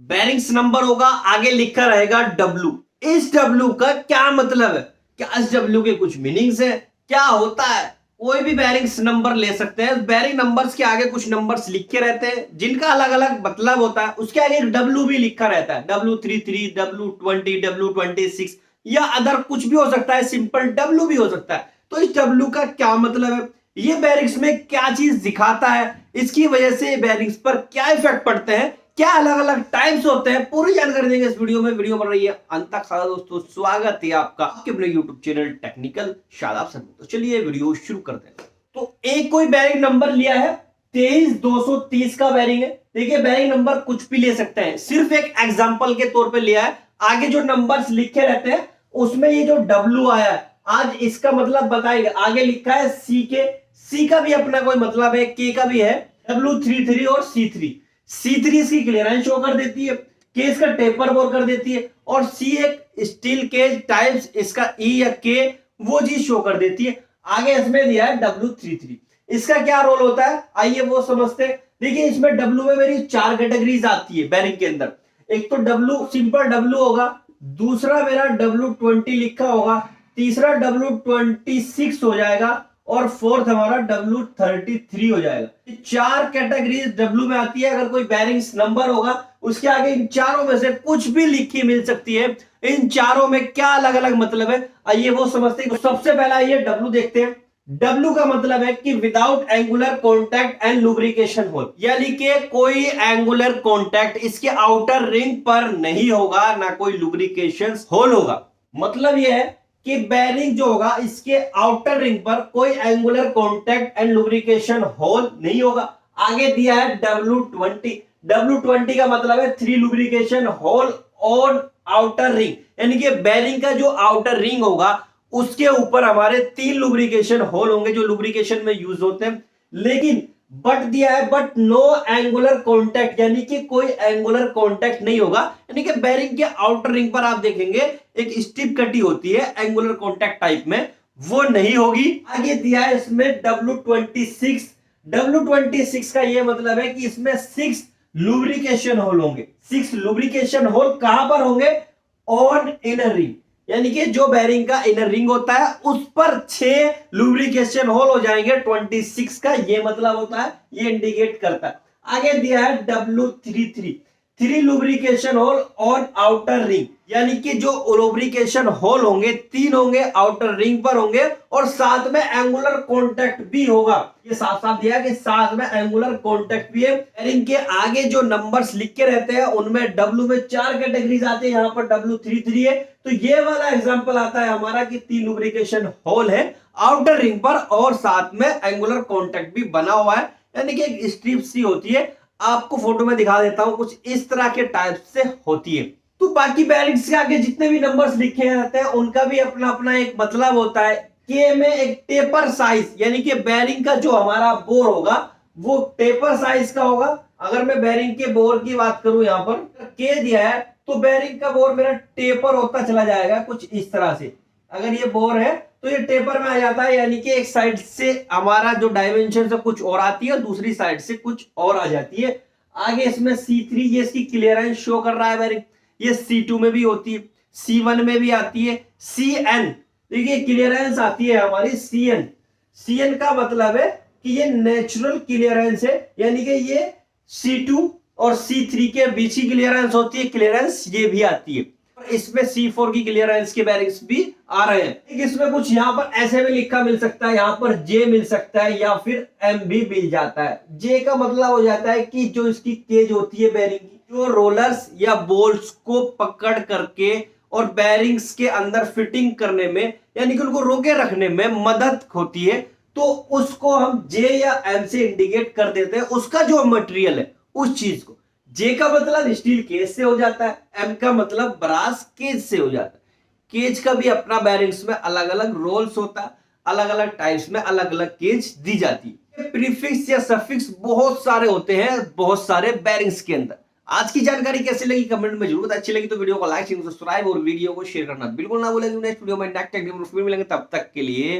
Bearings number होगा, आगे लिखा रहेगा डब्ल्यू। इस डब्ल्यू का क्या मतलब है, क्या इस डब्ल्यू के कुछ मीनिंग्स है, क्या होता है? कोई भी बैरिंग्स नंबर ले सकते हैं, बैरिंग नंबर्स के आगे कुछ नंबर्स लिखे रहते हैं जिनका अलग अलग मतलब होता है, उसके आगे डब्ल्यू भी लिखा रहता है, W33, W20, W26 या अदर कुछ भी हो सकता है, सिंपल डब्ल्यू भी हो सकता है। तो इस डब्ल्यू का क्या मतलब है, ये बैरिंग्स में क्या चीज दिखाता है, इसकी वजह से बैरिंग्स पर क्या इफेक्ट पड़ते हैं, क्या अलग अलग टाइप्स होते हैं, पूरी जानकारी देंगे इस वीडियो में। वीडियो बन रही है अंत तक। हाँ दोस्तों, स्वागत है आपका आपके अपने YouTube channel technical Shadab sir. तो चलिए वीडियो शुरू करते हैं। तो एक कोई बैरिंग नंबर लिया है 23230 का बैरिंग है। देखिए बैरिंग नंबर कुछ भी ले सकते हैं, सिर्फ एक एग्जांपल के तौर पे लिया है। आगे जो नंबर्स लिखे रहते हैं उसमें ये जो डब्ल्यू आया है, आज इसका मतलब बताएगा। आगे लिखा है सी के, सी का भी अपना कोई मतलब है, के का भी है, W33 और C3 इसकी क्लियरेंस शो कर देती है, के इसका टेपर बोर कर देती है, और सी एक स्टील केज टाइप्स इसका ई या के वो चीज शो कर देती है। आगे इसमें दिया है W33, इसका क्या रोल होता है आइए वो समझते हैं। देखिए इसमें डब्ल्यू में मेरी 4 कैटेगरीज आती है बैरिंग के अंदर। एक तो डब्ल्यू सिंपल डब्ल्यू होगा, दूसरा मेरा W20 लिखा होगा, तीसरा W26 हो जाएगा, और फोर्थ हमारा W33 हो जाएगा। 4 कैटेगरीज डब्ल्यू में आती है। अगर कोई बैरिंग्स नंबर होगा उसके आगे इन चारों में से कुछ भी लिखी मिल सकती है। इन चारों में क्या अलग अलग मतलब है आइए वो समझते हैं। तो सबसे पहला ये डब्ल्यू देखते हैं। डब्ल्यू का मतलब है कि without angular contact and lubrication hole, यानी कि कोई एंगुलर कॉन्टैक्ट इसके आउटर रिंग पर नहीं होगा, ना कोई लुब्रिकेशन होल होगा। मतलब यह है कि बैरिंग जो होगा इसके आउटर रिंग पर कोई angular contact and lubrication hole नहीं होगा। आगे दिया है W20, W20 का मतलब है 3 lubrication hole on outer ring, यानी कि बैरिंग का जो आउटर रिंग होगा उसके ऊपर हमारे 3 लुब्रिकेशन होल होंगे जो लुब्रिकेशन में यूज होते हैं। लेकिन बट दिया है, बट नो एंगुलर कॉन्टैक्ट, यानी कि कोई एंगुलर कॉन्टैक्ट नहीं होगा। यानी कि बैरिंग के आउटर रिंग पर आप देखेंगे एक स्ट्रिप कटी होती है एंगुलर कॉन्टैक्ट टाइप में, वो नहीं होगी। आगे दिया है इसमें W26, W26 का ये मतलब है कि इसमें 6 लुब्रिकेशन होल होंगे। 6 लुब्रिकेशन होल कहां पर होंगे, ऑन इनर रिंग, यानी कि जो बैरिंग का इनर रिंग होता है उस पर 6 लुब्रिकेशन होल हो जाएंगे। 26 का ये मतलब होता है, ये इंडिकेट करता है। आगे दिया है W33, 3 lubrication hole on outer ring, यानी कि जो लुब्रिकेशन होल होंगे 3 होंगे आउटर रिंग पर होंगे, और साथ में एंगुलर कॉन्टैक्ट भी होगा। ये साफ साफ दिया कि साथ में एंगुलर कॉन्टैक्ट भी है। बैरिंग के आगे जो नंबर्स लिखे रहते हैं उनमें डब्ल्यू में 4 कैटेगरीज आती है, यहाँ पर W33 है। तो ये वाला एग्जांपल आता है हमारा कि 3 लुब्रिकेशन होल है आउटर रिंग पर और साथ में एंगुलर कॉन्टैक्ट भी बना हुआ है, यानी कि एक स्ट्रिप सी होती है। आपको फोटो में दिखा देता हूं, कुछ इस तरह के टाइप से होती है। तो बाकी बैरिंग्स के आगे जितने भी नंबर्स लिखे रहते हैं उनका भी अपना अपना एक मतलब होता है। के में एक टेपर साइज, यानी कि बैरिंग का जो हमारा बोर होगा वो टेपर साइज का होगा। अगर मैं बैरिंग के बोर की बात करूं, यहां पर के दिया है तो बैरिंग का बोर मेरा टेपर होता चला जाएगा कुछ इस तरह से। अगर ये बोर है तो ये टेपर में आ जाता है, यानी कि एक साइड से हमारा जो डायमेंशन से कुछ और आती है और दूसरी साइड से कुछ और आ जाती है। आगे इसमें C3 ये इसकी क्लियरेंस शो कर रहा है बैरिंग, ये C2 में भी होती है, C1 में भी आती है, CN देखिए क्लियरेंस आती है हमारी CN। CN का मतलब है कि ये नेचुरल क्लियरेंस है, यानी कि ये C2 और C3 के बीच की क्लियरेंस होती है, क्लियरेंस ये भी आती है। इसमें C4 की क्लियरेंस के बैरिंग्स भी आ रहे हैं। इसमें कुछ यहाँ पर ऐसे भी लिखा मिल सकता है, यहाँ पर J मिल सकता है या फिर M भी मिल जाता है। J का मतलब हो जाता है कि जो इसकी केज होती है बैरिंग की, जो रोलर्स या बोल्ट्स को पकड़ करके और बैरिंग्स के अंदर फिटिंग करने में, यानी कि उनको रोके रखने में मदद होती है, तो उसको हम J या M से इंडिकेट कर देते हैं, उसका जो मटेरियल है उस चीज को। J का मतलब स्टील केज से हो जाता है, M का मतलब ब्रास केज से हो जाता है। केज का भी अपना बैरिंग्स में अलग अलग रोल्स होता है, अलग अलग टाइप्स में अलग अलग केज दी जाती है। प्रीफिक्स या सफिक्स बहुत सारे होते हैं बहुत सारे बैरिंग्स के अंदर। आज की जानकारी कैसी लगी कमेंट में जरूर, अच्छी लगी तो वीडियो को लाइक सब्सक्राइब और वीडियो को शेयर करना बिल्कुल ना भूलें। नेक्स्ट वीडियो में नेक्स्ट मिलेंगे, तब तक के लिए